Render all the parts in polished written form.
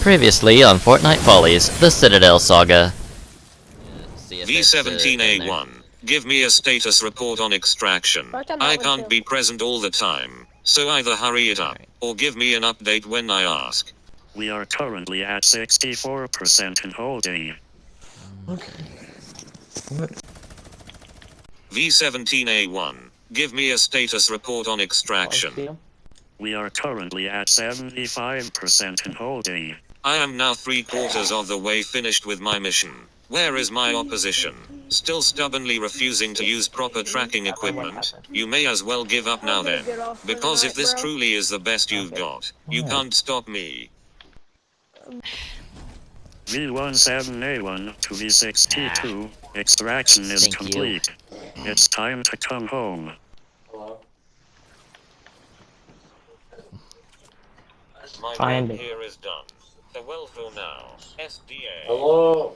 Previously on Fortnite Follies, the Citadel Saga. V17A1, give me a status report on extraction. I can't be present all the time, so either hurry it up, or give me an update when I ask. We are currently at 64% and holding. Okay. What? V17A1, give me a status report on extraction. We are currently at 75% and holding. I am now 3/4 of the way finished with my mission. Where is my opposition? Still stubbornly refusing to use proper tracking equipment? You may as well give up now then. Because if this truly is the best you've got, you can't stop me. V17A1 to V62, extraction is complete. It's time to come home. My work here is done. Farewell for now. SDA. Hello.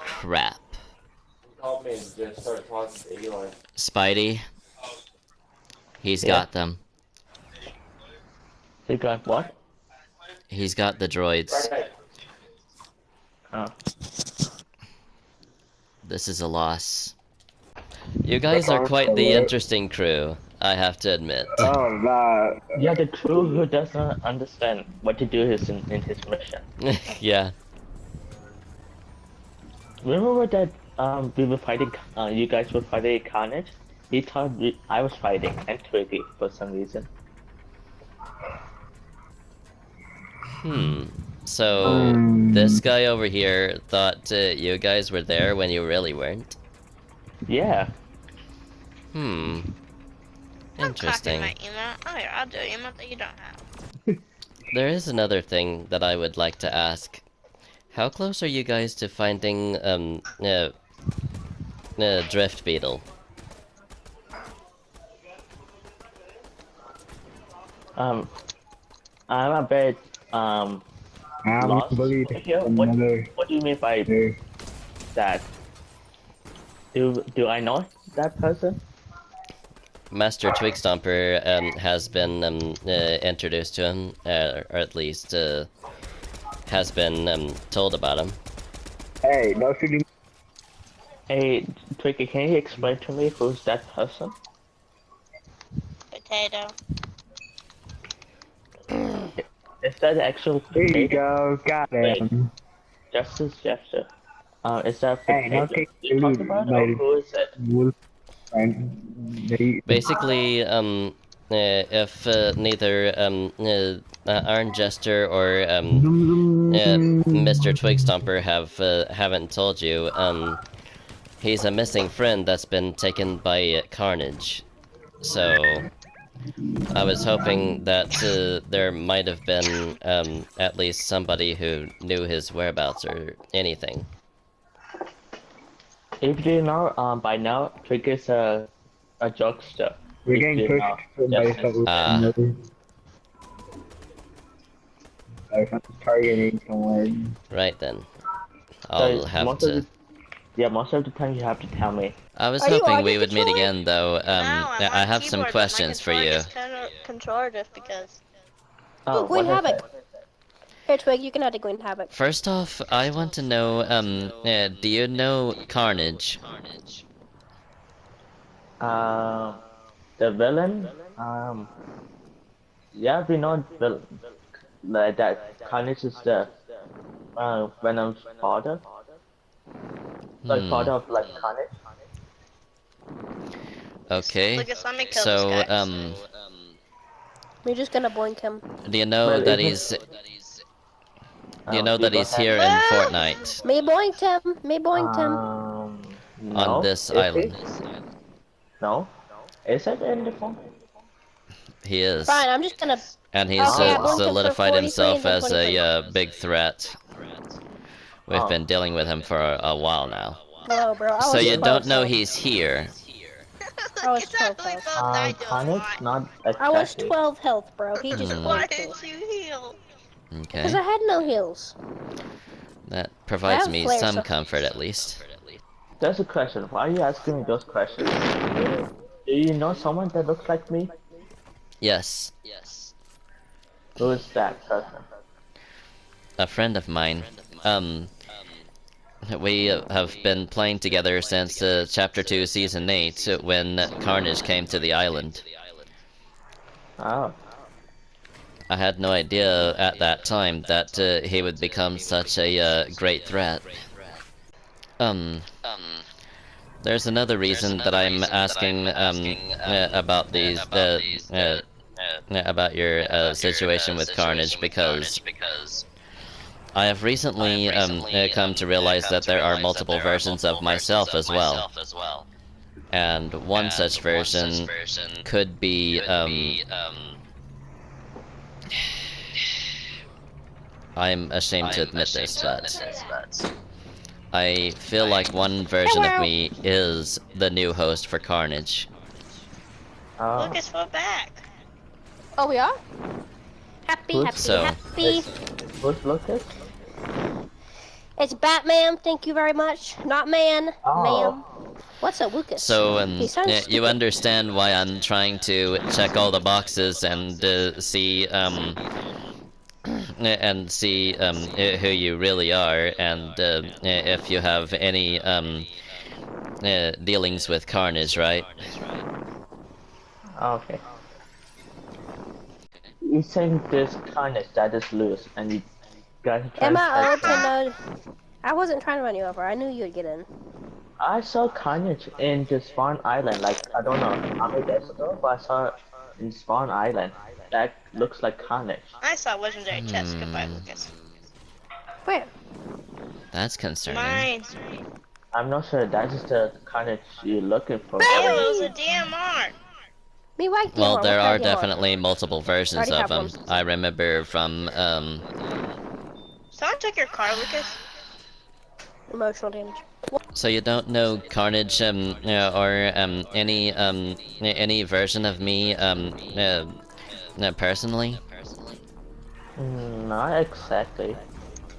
Crap. Called me and just started talking to Eli. Spidey. He's got them. He got what? He's got the droids. Oh. This is a loss. You guys are quite the interesting crew, I have to admit. Oh, man. Yeah, the crew who does not understand what to do in his mission. Yeah. Remember that we were fighting, you guys were fighting Carnage? He thought I was fighting and Twiggy for some reason. So, this guy over here thought you guys were there when you really weren't? Yeah. Interesting. I'll do email that you don't have. There is another thing that I would like to ask. How close are you guys to finding, Drift Beetle? I'm a bit, lost here. What do you mean by that? Do I know that person? Master Twigstomper has been introduced to him, or at least has been told about him. Hey, no shooting. Hey, Twiggy, can you explain to me who's that person? Potato. Is that actual Here potato? you go, got him. Justice Jester. Is that Hey, no potato take you talked about, or who is it? Basically, if neither Mardi Jester or Mr. Twigstomper haven't told you, he's a missing friend that's been taken by Carnage. So I was hoping that there might have been at least somebody who knew his whereabouts or anything. If you know, by now, Trigger's a jokester. We're getting pushed by something. Targeting someone. Right then. I'll have to... Yeah, most of the time you have to tell me. I was hoping we would meet again, though. I have some questions for you. Controller just because. Oh, Green Havoc. Here, Twig, you can have the Green Havoc. First off, I want to know, do you know Carnage? The villain? Yeah, we know that Carnage is the Venom's father. Like father of like Carnage. Okay. Look, let me kill So, this guy. We're just gonna boink him. do you know that he's... Do you know that he's here in Fortnite? Me boinked him. Me boinked him. No. On this Is island. he? No. Is it in the phone? He is. Fine, I'm just gonna. And he's Okay, I boinked him for solidified 43 himself and as a big threat. We've been dealing with him for a while now. Bro, So you don't know he's here? I was 12 health. Carnage, not I was exactly. 12 health, bro. He just Why boinked me. didn't you heal? Okay. Because I had no heals. That provides have me flares, some so- comfort, at least. There's a question. Why are you asking me those questions? Do you know someone that looks like me? Yes. Who is that person? A friend of mine. We have been playing together since Chapter 2, Season 8, when Carnage came to the island. Oh. I had no idea at that time that he would become such a great threat. There's another reason that I'm asking about these about your situation with Carnage, because I have recently come to realize that there are multiple versions of myself as well. And one such version could be I'm ashamed to admit this, but I feel like one version of me is the new host for Carnage. Oh. Lucas, we're back. Oh, we are? Happy, happy, So- happy. Who's Lucas? It's Batman, thank you very much. Not man, Oh. ma'am. What's up, Lucas? So, He sounds you stupid. understand why I'm trying to check all the boxes and see who you really are, and if you have any dealings with Carnage, right? Okay. You think this Carnage that is loose, and you guys try Am to I old check to him. know? I wasn't trying to run you over. I knew you'd get in. I saw Carnage in the Spawn Island, like, I don't know how many days ago, but I saw it in Spawn Island. That looks like Carnage. I saw legendary chest. Goodbye, Lucas. Where? That's concerning. Mine. I'm not sure that is the Carnage you're looking for. Ew, it was a DMR. Me right there. Well, What there kind are of DMR? definitely multiple versions Already of have them. one. I remember from Someone took your car, Lucas. Emotional damage. So you don't know Carnage, or any version of me, personally? Not exactly.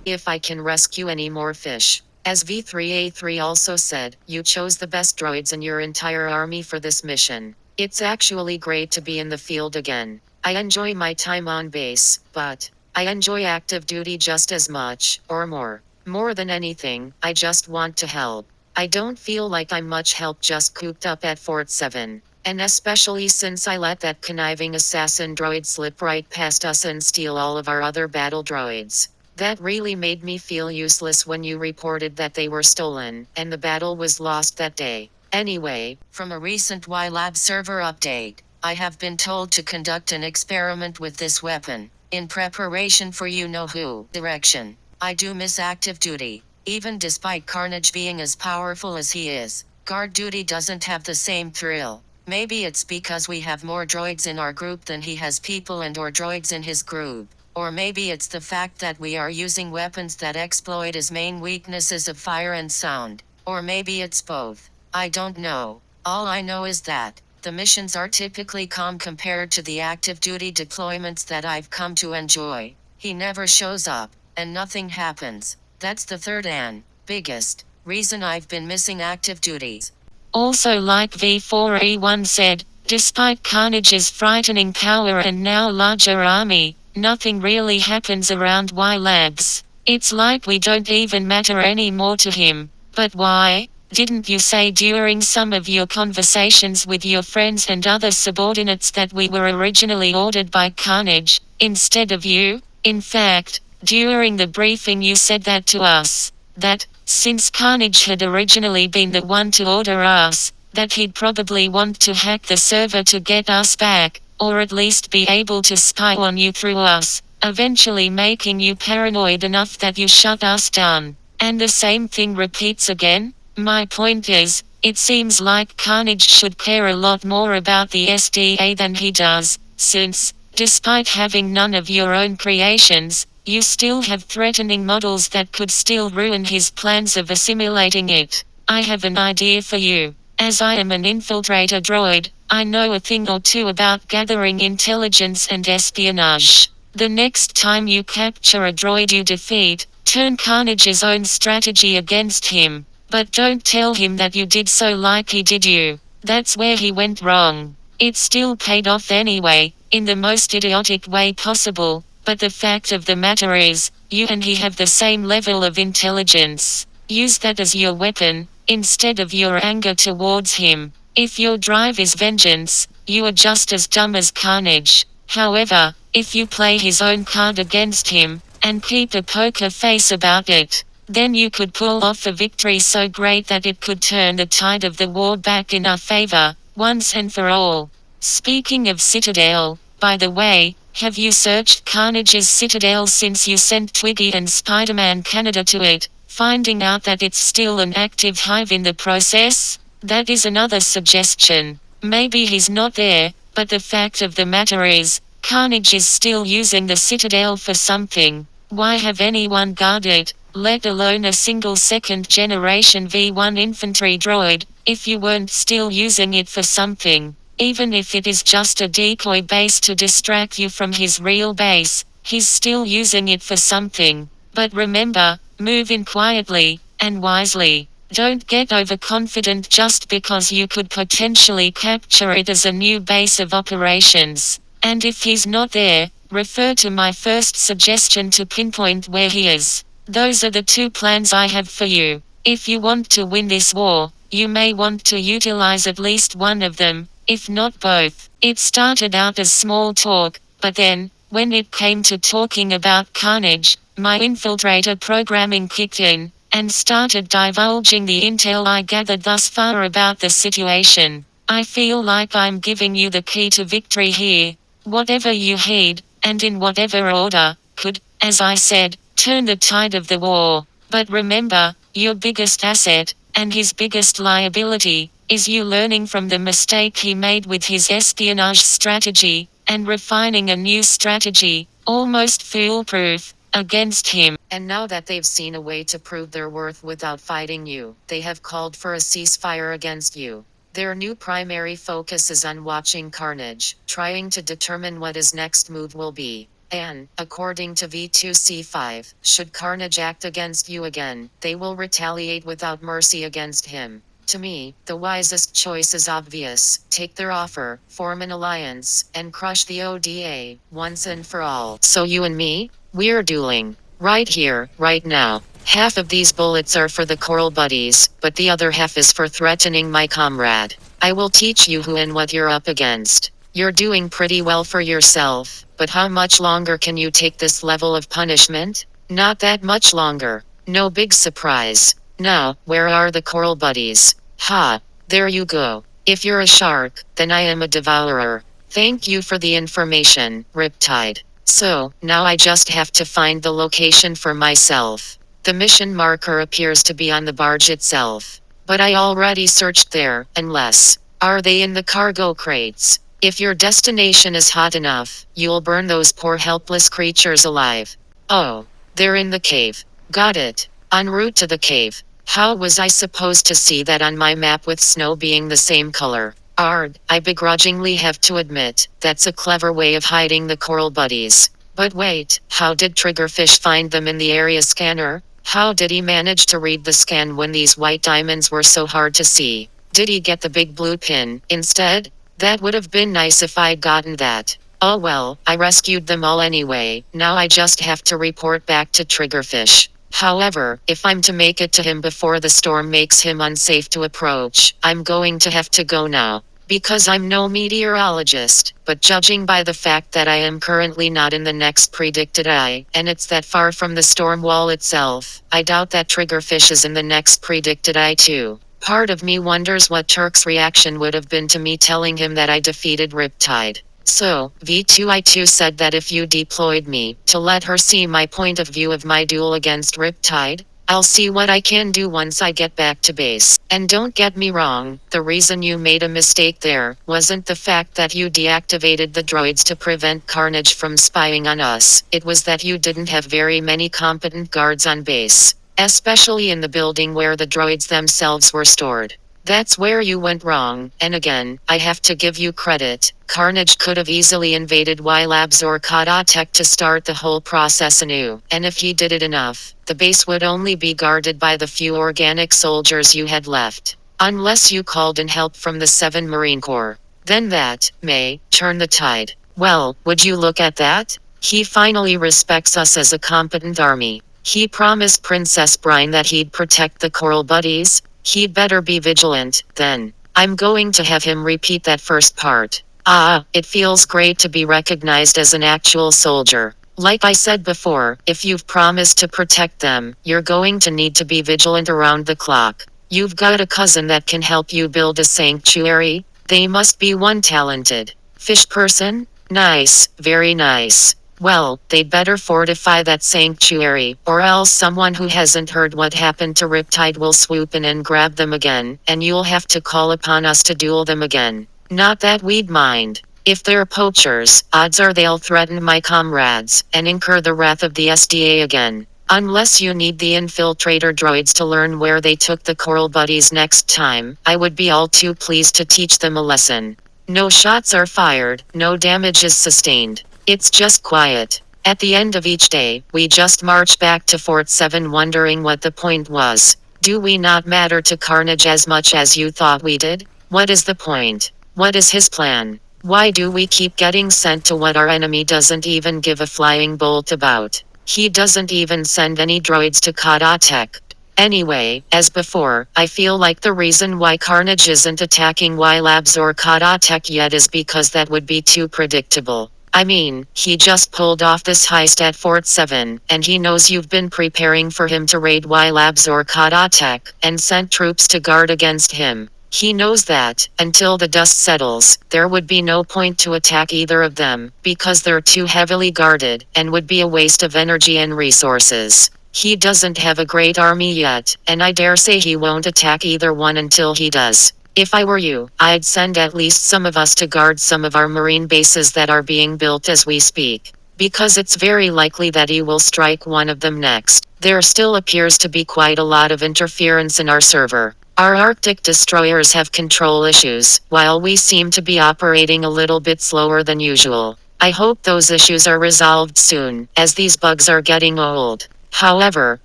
If I can rescue any more fish. As V3A3 also said, you chose the best droids in your entire army for this mission. It's actually great to be in the field again. I enjoy my time on base, but I enjoy active duty just as much, or more. More than anything, I just want to help. I don't feel like I'm much help just cooped up at Fort 7. And especially since I let that conniving assassin droid slip right past us and steal all of our other battle droids. That really made me feel useless when you reported that they were stolen, and the battle was lost that day. Anyway, from a recent YLab server update, I have been told to conduct an experiment with this weapon, in preparation for you-know-who direction. I do miss active duty. Even despite Carnage being as powerful as he is, guard duty doesn't have the same thrill. Maybe it's because we have more droids in our group than he has people and/or droids in his group. Or maybe it's the fact that we are using weapons that exploit his main weaknesses of fire and sound. Or maybe it's both. I don't know. All I know is that the missions are typically calm compared to the active duty deployments that I've come to enjoy. He never shows up, and nothing happens. That's the third and biggest reason I've been missing active duties. Also, like V4E1 said, despite Carnage's frightening power and now larger army, nothing really happens around Y Labs. It's like we don't even matter anymore to him. But why? Didn't you say during some of your conversations with your friends and other subordinates that we were originally ordered by Carnage, instead of you? In fact, during the briefing you said that to us. That, since Carnage had originally been the one to order us, that he'd probably want to hack the server to get us back, or at least be able to spy on you through us, eventually making you paranoid enough that you shut us down. And the same thing repeats again? My point is, it seems like Carnage should care a lot more about the SDA than he does, since, despite having none of your own creations, you still have threatening models that could still ruin his plans of assimilating it. I have an idea for you. As I am an infiltrator droid, I know a thing or two about gathering intelligence and espionage. The next time you capture a droid you defeat, turn Carnage's own strategy against him. But don't tell him that you did so like he did you. That's where he went wrong. It still paid off anyway, in the most idiotic way possible, but the fact of the matter is, you and he have the same level of intelligence. Use that as your weapon, instead of your anger towards him. If your drive is vengeance, you are just as dumb as Carnage. However, if you play his own card against him, and keep a poker face about it, then you could pull off a victory so great that it could turn the tide of the war back in our favor, once and for all. Speaking of Citadel, by the way, have you searched Carnage's Citadel since you sent Twiggy and Spider-Man Canada to it, finding out that it's still an active hive in the process? That is another suggestion. Maybe he's not there, but the fact of the matter is, Carnage is still using the Citadel for something. Why have anyone guarded, let alone a single second-generation V1 infantry droid, if you weren't still using it for something? Even if it is just a decoy base to distract you from his real base, he's still using it for something. But remember, move in quietly, and wisely. Don't get overconfident just because you could potentially capture it as a new base of operations. And if he's not there, refer to my first suggestion to pinpoint where he is. Those are the two plans I have for you. If you want to win this war, you may want to utilize at least one of them, if not both. It started out as small talk, but then, when it came to talking about Carnage, my infiltrator programming kicked in, and started divulging the intel I gathered thus far about the situation. I feel like I'm giving you the key to victory here. Whatever you heed, and in whatever order, could, as I said, turn the tide of the war. But remember, your biggest asset, and his biggest liability, is you learning from the mistake he made with his espionage strategy, and refining a new strategy, almost foolproof, against him. And now that they've seen a way to prove their worth without fighting you, they have called for a ceasefire against you. Their new primary focus is on watching Carnage, trying to determine what his next move will be. And, according to V2C5, should Carnage act against you again, they will retaliate without mercy against him. To me, the wisest choice is obvious. Take their offer, form an alliance, and crush the ODA, once and for all. So you and me? We're dueling. Right here, right now. Half of these bullets are for the Coral Buddies, but the other half is for threatening my comrade. I will teach you who and what you're up against. You're doing pretty well for yourself, but how much longer can you take this level of punishment? Not that much longer. No big surprise. Now, where are the Coral Buddies? Ha! There you go. If you're a shark, then I am a devourer. Thank you for the information, Riptide. So, now I just have to find the location for myself. The mission marker appears to be on the barge itself. But I already searched there, unless, are they in the cargo crates? If your destination is hot enough, you'll burn those poor helpless creatures alive. Oh, they're in the cave. Got it. En route to the cave. How was I supposed to see that on my map with snow being the same color? Arg, I begrudgingly have to admit, that's a clever way of hiding the Coral Buddies. But wait, how did Triggerfish find them in the area scanner? How did he manage to read the scan when these white diamonds were so hard to see? Did he get the big blue pin instead? That would have been nice if I'd gotten that. Oh well, I rescued them all anyway, now I just have to report back to Triggerfish. However, if I'm to make it to him before the storm makes him unsafe to approach, I'm going to have to go now. Because I'm no meteorologist, but judging by the fact that I am currently not in the next predicted eye, and it's that far from the storm wall itself, I doubt that Triggerfish is in the next predicted eye too. Part of me wonders what Turk's reaction would have been to me telling him that I defeated Riptide. So, V2I2 said that if you deployed me, to let her see my point of view of my duel against Riptide, I'll see what I can do once I get back to base. And don't get me wrong, the reason you made a mistake there, wasn't the fact that you deactivated the droids to prevent Carnage from spying on us, it was that you didn't have very many competent guards on base. Especially in the building where the droids themselves were stored. That's where you went wrong, and again, I have to give you credit. Carnage could have easily invaded Y Labs or Kata Tech to start the whole process anew, and if he did it enough, the base would only be guarded by the few organic soldiers you had left. Unless you called in help from the 7 Marine Corps. Then that may turn the tide. Well, would you look at that? He finally respects us as a competent army. He promised Princess Brine that he'd protect the coral buddies. He'd better be vigilant, then. I'm going to have him repeat that first part. Ah, it feels great to be recognized as an actual soldier. Like I said before, if you've promised to protect them, you're going to need to be vigilant around the clock. You've got a cousin that can help you build a sanctuary? They must be one talented fish person? Nice, very nice. Well, they'd better fortify that sanctuary, or else someone who hasn't heard what happened to Riptide will swoop in and grab them again, and you'll have to call upon us to duel them again. Not that we'd mind. If they're poachers, odds are they'll threaten my comrades, and incur the wrath of the SDA again. Unless you need the infiltrator droids to learn where they took the coral buddies next time, I would be all too pleased to teach them a lesson. No shots are fired, no damage is sustained. It's just quiet. At the end of each day, we just march back to Fort 7 wondering what the point was. Do we not matter to Carnage as much as you thought we did? What is the point? What is his plan? Why do we keep getting sent to what our enemy doesn't even give a flying bolt about? He doesn't even send any droids to Kata Tech. Anyway, as before, I feel like the reason why Carnage isn't attacking Y Labs or Kata Tech yet is because that would be too predictable. I mean, he just pulled off this heist at Fort 7, and he knows you've been preparing for him to raid Y Labs or Kata Tech, and sent troops to guard against him. He knows that, until the dust settles, there would be no point to attack either of them, because they're too heavily guarded, and would be a waste of energy and resources. He doesn't have a great army yet, and I dare say he won't attack either one until he does. If I were you, I'd send at least some of us to guard some of our marine bases that are being built as we speak. Because it's very likely that he will strike one of them next. There still appears to be quite a lot of interference in our server. Our Arctic destroyers have control issues, while we seem to be operating a little bit slower than usual. I hope those issues are resolved soon, as these bugs are getting old. However,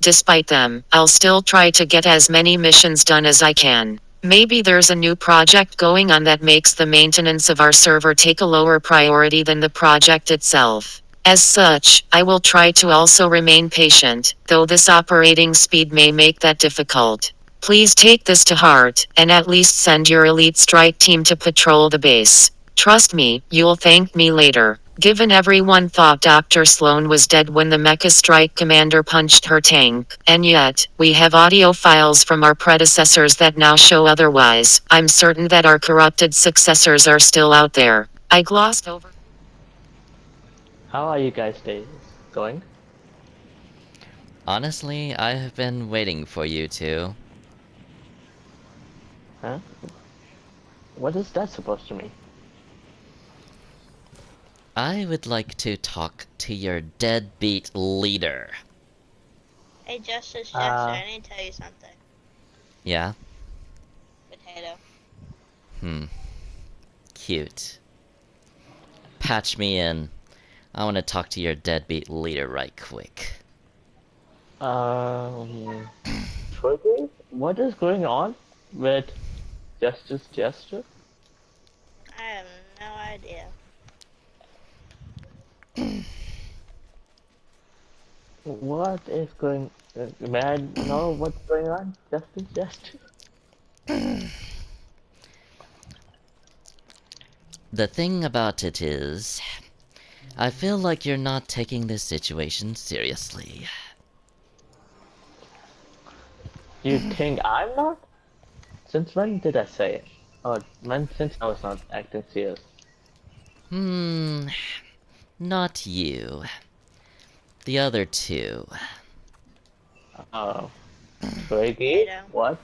despite them, I'll still try to get as many missions done as I can. Maybe there's a new project going on that makes the maintenance of our server take a lower priority than the project itself. As such, I will try to also remain patient, though this operating speed may make that difficult. Please take this to heart, and at least send your elite strike team to patrol the base. Trust me, you'll thank me later. Given everyone thought Dr. Sloan was dead when the Mecha Strike Commander punched her tank, and yet, we have audio files from our predecessors that now show otherwise, I'm certain that our corrupted successors are still out there. I glossed over. How are you guys going? Honestly, I have been waiting for you to. Huh? What is that supposed to mean? I would like to talk to your deadbeat leader. Hey, Justice Jester, I need to tell you something. Yeah? Potato. Cute. Patch me in. I want to talk to your deadbeat leader right quick. Twiggy? What is going on with Justice Jester? I have no idea. What is going... may I know what's going on, Justice Jester? The thing about it is, I feel like you're not taking this situation seriously. You think I'm not? Since when did I say it? Oh, since I was not acting serious. Not you. The other two. Oh. Twiggy? What?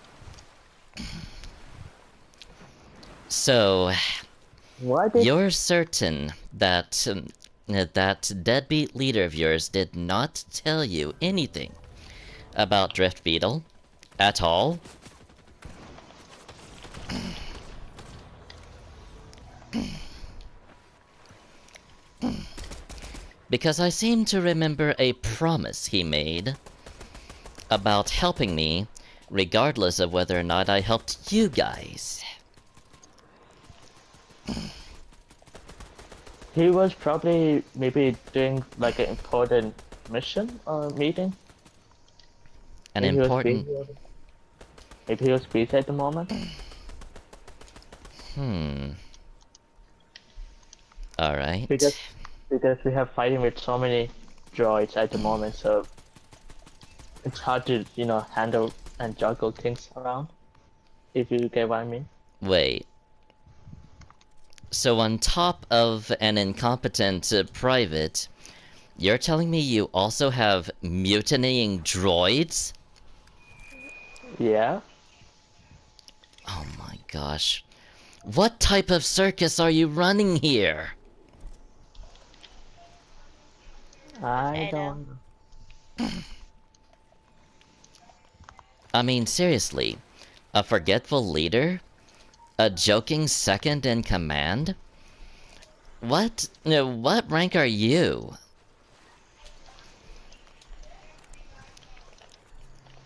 So, What you're certain that that deadbeat leader of yours did not tell you anything about Drift Beetle at all? Because I seem to remember a promise he made about helping me, regardless of whether or not I helped you guys. He was probably maybe doing like an important mission or meeting. An Maybe he was important... busy. Maybe he was busy at the moment. Alright. Because we have fighting with so many droids at the moment, so it's hard to, you know, handle and juggle things around. If you get what I mean. Wait. So on top of an incompetent private, you're telling me you also have mutinying droids? Yeah. Oh my gosh. What type of circus are you running here? I don't know. I mean, seriously. A forgetful leader? A joking second in command? What rank are you?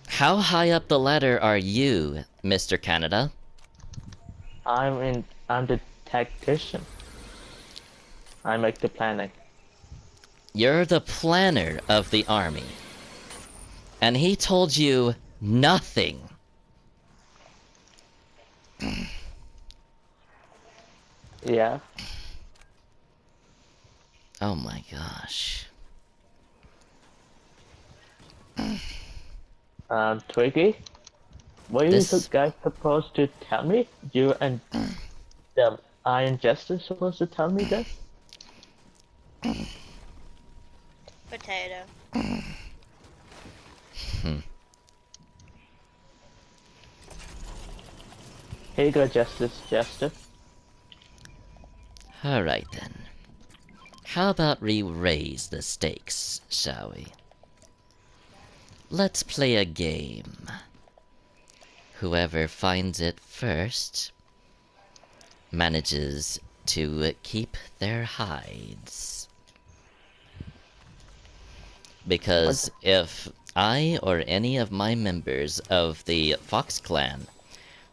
How high up the ladder are you, Mr. Canada? I'm the tactician. I make the planning. You're the planner of the army. And he told you nothing. Yeah. Oh my gosh. Twiggy? Were you guys supposed to tell me? You and the Iron Jester supposed to tell me this? Potato. Here you go, Justice Jester. Alright then. How about we raise the stakes, shall we? Let's play a game. Whoever finds it first manages to keep their hides. Because if I or any of my members of the Fox Clan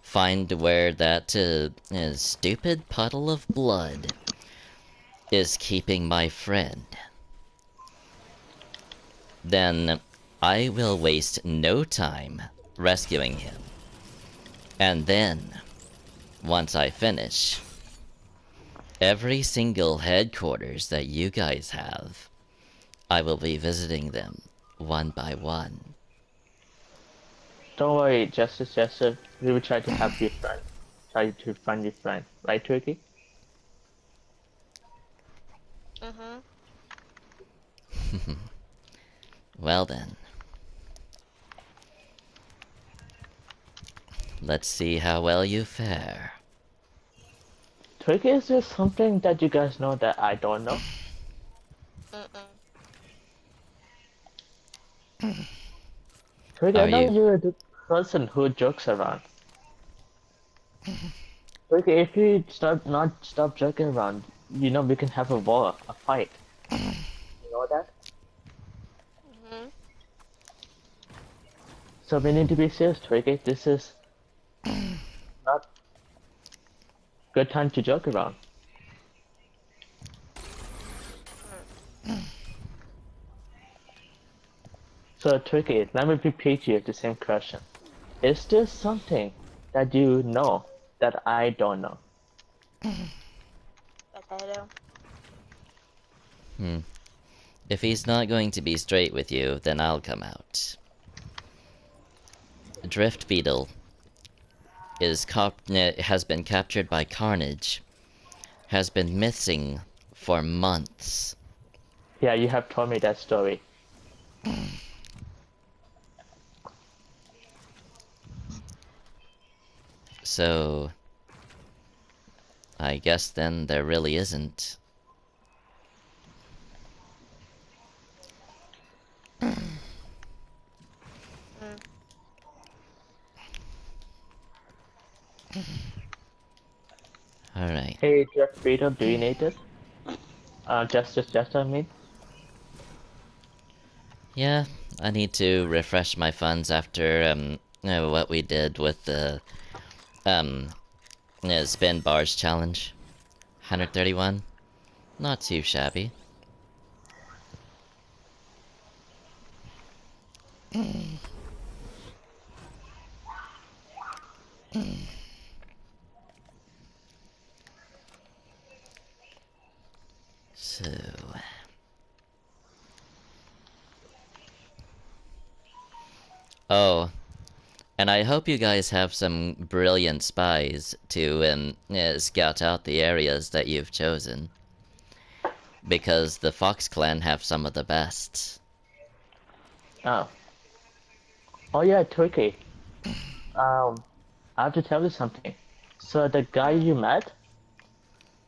find where that stupid puddle of blood is keeping my friend, then I will waste no time rescuing him. And then, once I finish, every single headquarters that you guys have, I will be visiting them one by one. Don't worry, Justice Jester. We will try to help your friend. Try to find your friend. Right, Twiggy? Well then. Let's see how well you fare. Twiggy, is there something that you guys know that I don't know? Twiggy, I know you're the person who jokes around. Twiggy, if you stop joking around, you know we can have a war, a fight. You know that? So we need to be serious, Twiggy. This is not good time to joke around. So Twiggy, let me repeat you the same question. Is there something that you know that I don't know? Potato. If he's not going to be straight with you, then I'll come out. Drift Beetle has been captured by Carnage. Has been missing for months. Yeah, you have told me that story. So, I guess then there really isn't. Alright. Hey, Drift Beetle, do you need this? Just, I mean. Yeah, I need to refresh my funds after, what we did with the, spin bars challenge. 131. Not too shabby. So... Oh, and I hope you guys have some brilliant spies to scout out the areas that you've chosen. Because the Fox Clan have some of the best. Oh. Oh yeah, Turkey. I have to tell you something. So the guy you met,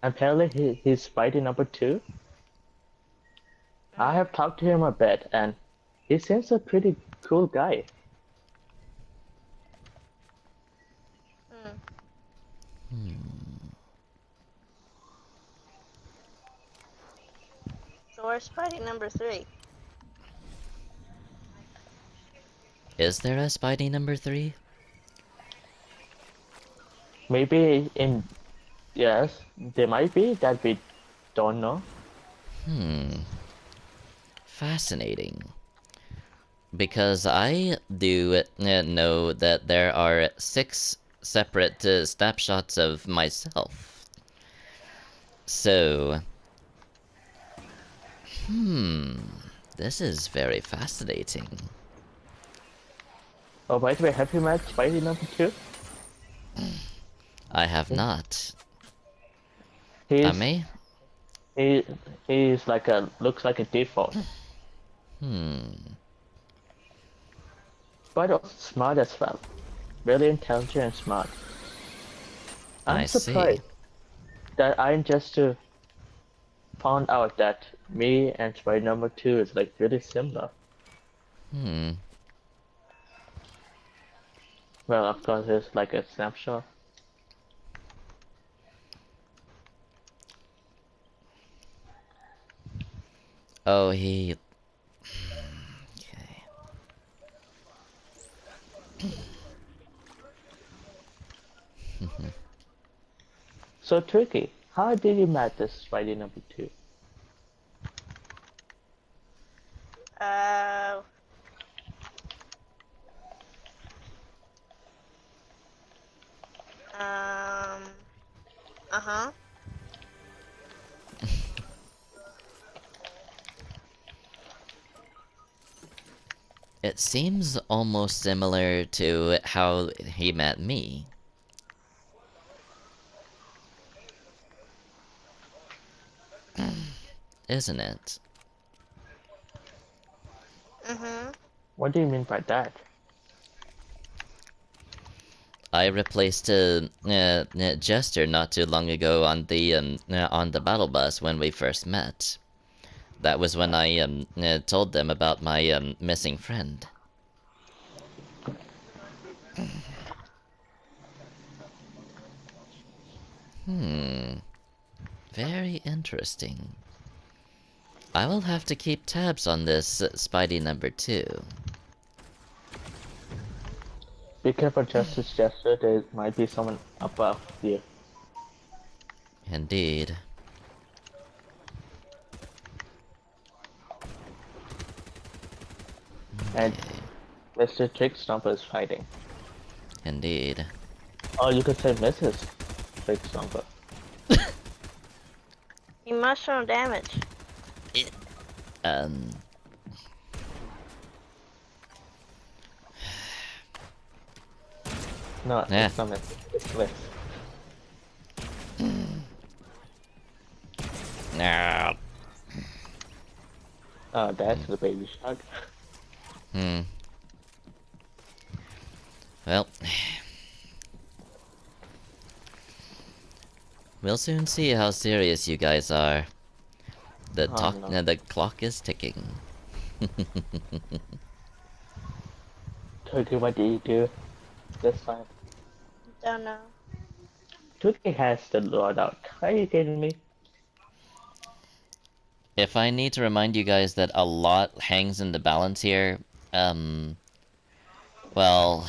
apparently he's Spidey number 2. I have talked to him a bit, and he seems a pretty cool guy. So where's Spidey number 3? Is there a Spidey number 3? Maybe yes, there might be that we don't know. Fascinating. Because I do know that there are 6 separate snapshots of myself. So... This is very fascinating. Oh, by the way, have you met Spidey number 2? I have not. He's, Ame? He's like looks like a default. But also smart as well. Really intelligent and smart. I'm surprised that I just found out that me and Spidey number 2 is like really similar. Well, of course, it's like a snapshot. Oh, he... Okay. So, Twiggy, how did you meet this Spidey number 2? It seems almost similar to how he met me. Isn't it? What do you mean by that? I replaced Jester not too long ago on the battle bus when we first met. That was when I told them about my missing friend. Very interesting. I will have to keep tabs on this Spidey number 2. Be careful, Justice Jester, there might be someone above you. Indeed. And Mr. Trickstomper is fighting. Indeed. Oh, you could say Mrs. Trickstomper. You mushroom damage. No, Yeah. it's not Miss. It's Miss. No. Oh, that's the baby shark. Well, we'll soon see how serious you guys are. The the clock is ticking. Turkey, what do you do this time? Don't know. Turkey has the Lord out. Are you kidding me? If I need to remind you guys that a lot hangs in the balance here, well,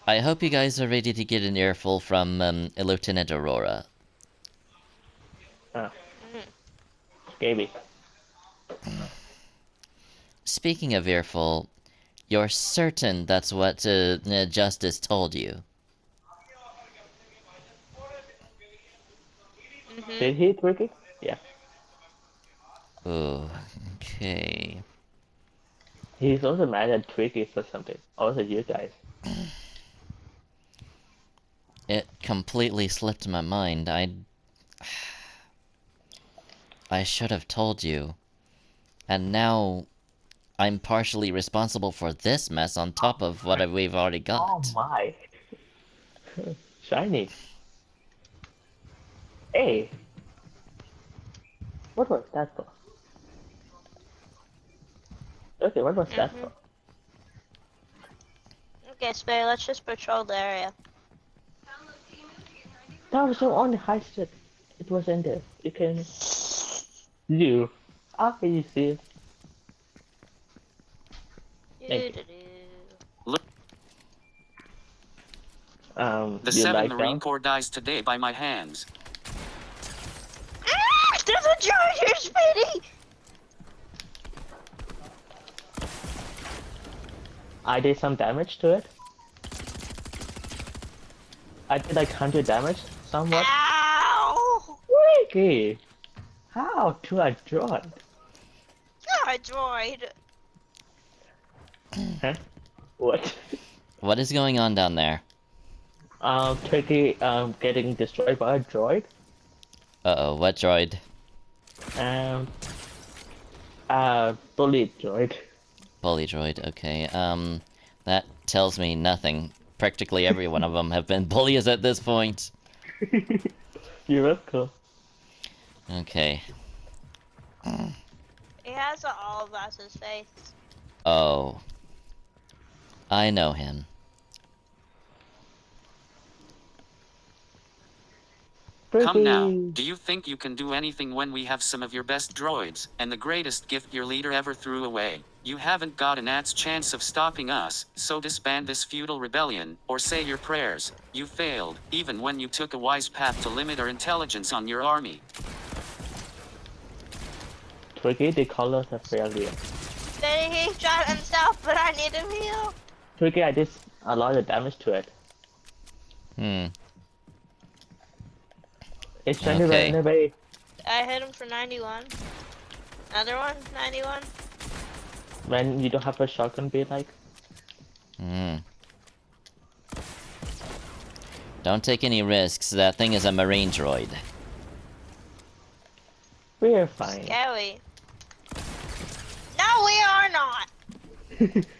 I hope you guys are ready to get an earful from Lieutenant Aurora. Maybe. Speaking of earful, you're certain that's what Justice told you? Did he, Twiggy? Yeah. Ooh, okay. He's also mad at Twiggy for something. Also, you guys. It completely slipped my mind. I should have told you. And now I'm partially responsible for this mess on top of what we've already got. Oh my. Shiny. Hey. What was that for? Okay, what was that for? Okay, Spade, let's just patrol the area. That was so on the high street. It was in there. You can... You. How can you see it? Look. The you 7th like Marine that? Corps dies today by my hands. Ah! There's a droid here, Speedy! I did some damage to it. I did like 100 damage, somewhat. Ow! Twiggy! How to a droid? You're a droid! Huh? What? What is going on down there? Twiggy, getting destroyed by a droid. Uh-oh, what droid? Bully droid. Bully droid, okay. That tells me nothing. Practically every one of them have been bullies at this point. You're welcome. Okay. He has an all about his face. Oh. I know him. Come now, do you think you can do anything when we have some of your best droids, and the greatest gift your leader ever threw away? You haven't got an at's chance of stopping us, so disband this feudal rebellion, or say your prayers. You failed, even when you took a wise path to limit our intelligence on your army. Twiggy, the colors are failure. Then he shot himself, but I need him heal. Twiggy, I did a lot of damage to it. It's trying to run away. I hit him for 91. Another one, 91. When you don't have a shotgun, be like. Don't take any risks. That thing is a marine droid. We're fine. Scary. No, we are not.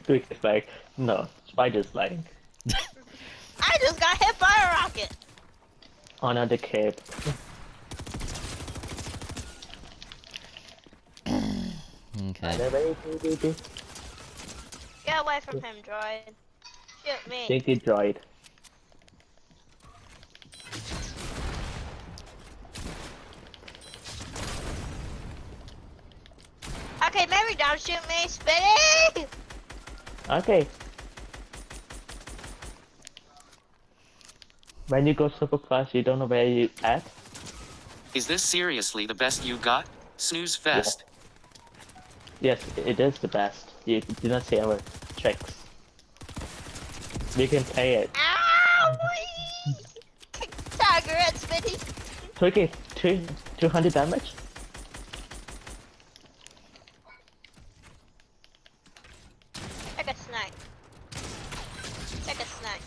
Twiggy's like, no, Spider's lying. I just got hit by a rocket. On the cape. Okay. Get away from him, droid. Shoot me. Stinky droid. Okay, maybe don't shoot me, Spitty! Okay. When you go super fast, you don't know where you at. Is this seriously the best you got? Snooze fest. Yes, it is the best. You do not see our tricks. We can play it. Ow! Tiger at Spitty. Twiggy, 200 damage? Take a snipe. Take a snipe.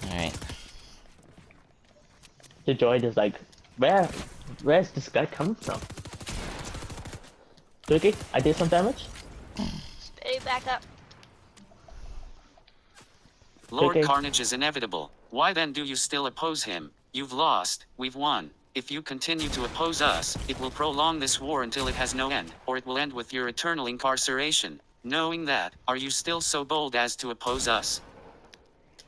Alright. The droid is like, where's this guy coming from? Twiggy, I did some damage? Spitty, back up. Lord Okay. Carnage is inevitable. Why then do you still oppose him? You've lost, we've won. If you continue to oppose us, it will prolong this war until it has no end, or it will end with your eternal incarceration. Knowing that, are you still so bold as to oppose us?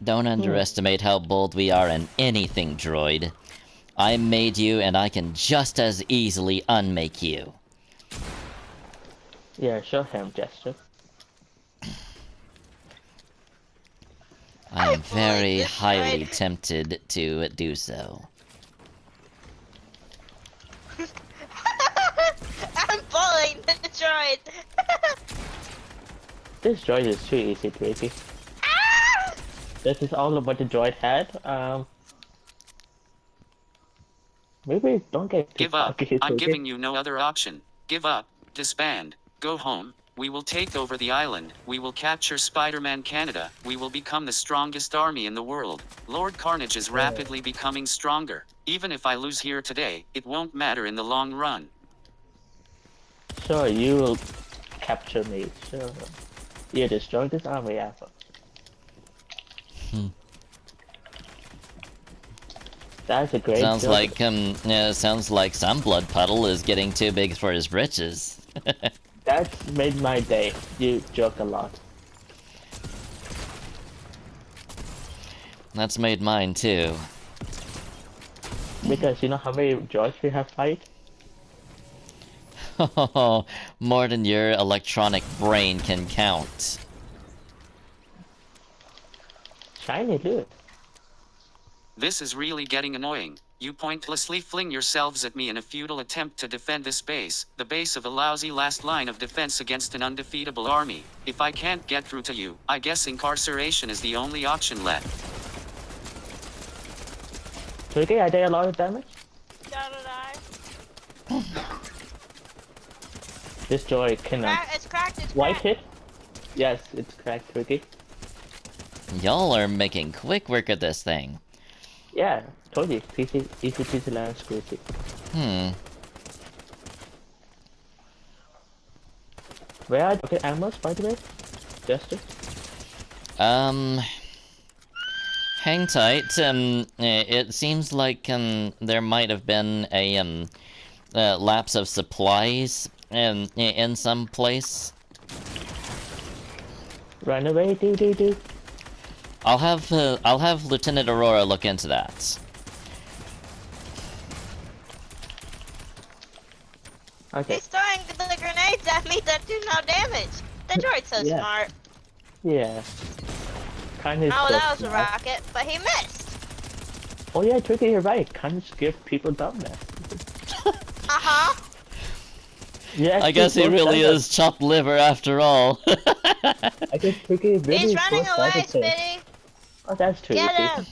Don't underestimate how bold we are in anything, droid. I made you, and I can just as easily unmake you. Yeah, show him, Jester. I'm very highly tempted to do so. I'm bullying the droid. This droid is too easy, Twiggy. Ah! This is all of what the droid had. Maybe don't get too Give up. cocky, I'm Twiggy. giving you no other option. Give up. Disband. Go home. We will take over the island. We will capture Spider-Man Canada. We will become the strongest army in the world. Lord Carnage is rapidly becoming stronger. Even if I lose here today, it won't matter in the long run. Sure, you will capture me. Sure. You destroy this army ever. That's a great Sounds joke. like sounds like some blood puddle is getting too big for his britches. That's made my day. You joke a lot. That's made mine too. Because you know how many droids we have fight? More than your electronic brain can count. Shiny too. This is really getting annoying. You pointlessly fling yourselves at me in a futile attempt to defend this base, the base of a lousy last line of defense against an undefeatable army. If I can't get through to you, I guess incarceration is the only option left. Twiggy, I did a lot of damage. So did I. This droid cannot. It's cracked, it's White cracked. hit? Yes, it's cracked, Twiggy. Y'all are making quick work of this thing. Yeah, told you. Easy peasy lemon squeezy. Where are okay animals, by the way? Jester? Hang tight. It seems like there might have been a lapse of supplies in some place. Run away, do. I'll have Lieutenant Aurora look into that. Okay. He's throwing the grenades at me that do no damage. The droid's so Yeah. smart. Yeah. Kindness. Oh, so that was a smart. rocket, but he missed. Oh yeah, Twiggy, you're right. Kindness give people dumbness. Uh-huh. Yeah. I guess he really is chopped liver after all. I guess Twiggy really He's running goes away, by the thing. Spitty. Oh, that's true. Get him.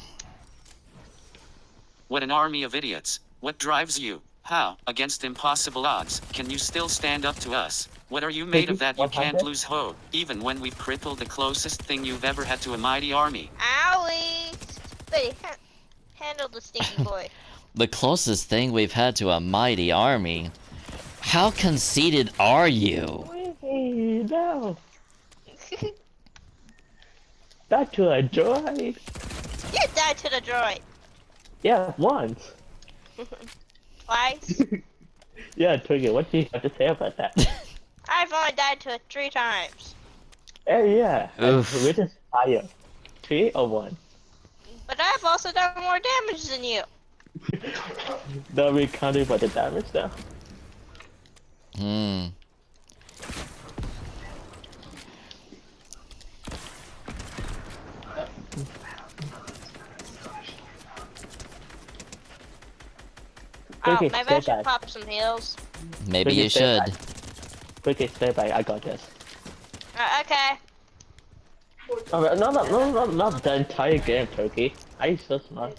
What an army of idiots. What drives you? How, against impossible odds, can you still stand up to us? What are you made of that you can't lose hope, even when we've crippled the closest thing you've ever had to a mighty army? Owie. Spitty, handle the stinky boy. The closest thing we've had to a mighty army. How conceited are you? Hey, no. Back to a droid. You died to the droid. Yeah, once. Twice. Yeah, Twiggy, what do you have to say about that? I've only died to it 3 times. Hey, yeah. Oof. Which is higher? 3 or 1? But I've also done more damage than you. No, we counted for the damage now. Oh, Twiggy, maybe I stay should back. pop some heals. Maybe Twiggy, you stay should. back. Twiggy, stay back. I got this. Okay. Alright, not the entire game, Twiggy. Are you so smart?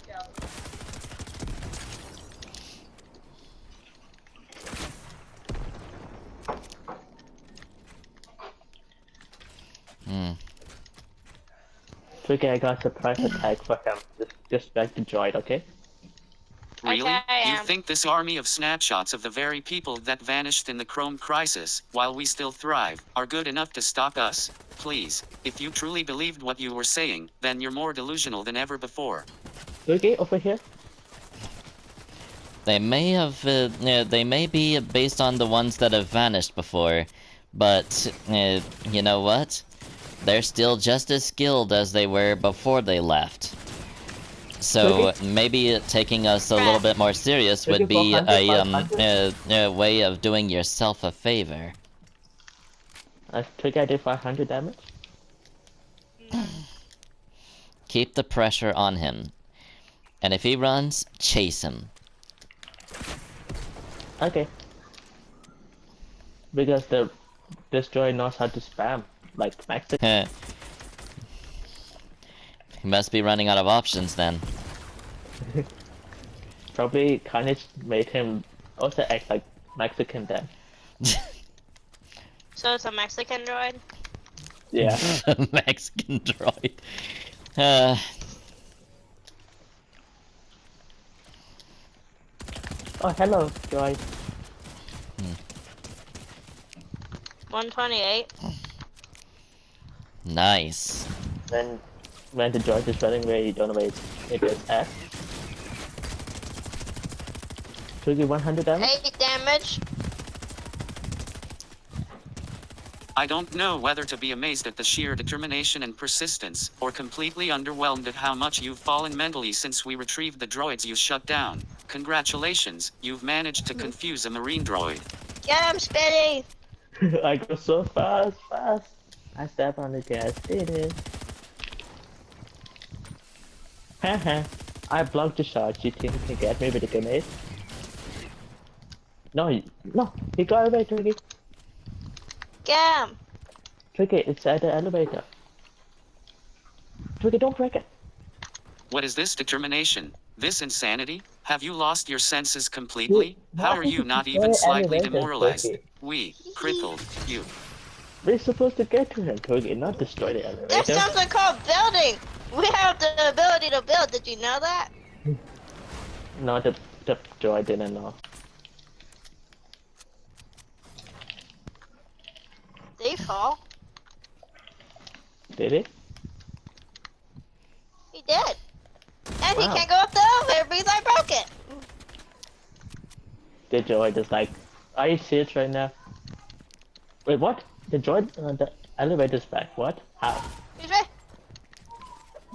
Twiggy, I got a surprise attack for him. Just back to Droid, okay? Really? Okay, I You am. think this army of snapshots of the very people that vanished in the Chrome Crisis, while we still thrive, are good enough to stop us? Please, if you truly believed what you were saying, then you're more delusional than ever before. Twiggy, over here. They may have, they may be based on the ones that have vanished before, but you know what? They're still just as skilled as they were before they left. So maybe taking us a little bit more serious would be a way of doing yourself a favor. I think I did 500 damage. Keep the pressure on him. And if he runs, chase him. Okay. Because the Destroyer knows how to spam, like Mexican. He must be running out of options then. Probably Carnage made him also act like Mexican then. So it's a Mexican droid? Yeah. Mexican droid. Oh, hello, droid. 128. Nice. When the droid is running away, you don't know where it is at. Twiggy 100 damage? 8 damage. I don't know whether to be amazed at the sheer determination and persistence, or completely underwhelmed at how much you've fallen mentally since we retrieved the droids you shut down. Congratulations, you've managed to confuse a marine droid. Get him, Spidey! I go so fast. I step on the gas. It is. Haha. I blocked the shot. You think you can get me with a grenade? No, he got away, Twiggy. Get him! Twiggy, it's at the elevator. Twiggy, don't break it. What is this determination? This insanity? Have you lost your senses completely? How are you not even slightly demoralized? We crippled you. We're supposed to get to him, Twiggy, not destroy the elevator. There's something called building! We have the ability to build, did you know that? No, the droid didn't know. Did he fall? Did he? He did. And he Wow. can't go up the elevator because I broke it. The droid is like, are you serious right now? Wait, what? The droid, the elevator's back. What? How? Excuse me?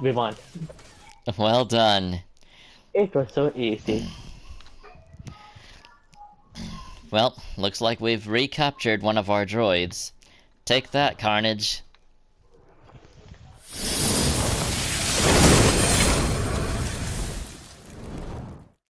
We won. Well done. It was so easy. Well, looks like we've recaptured one of our droids. Take that, Carnage.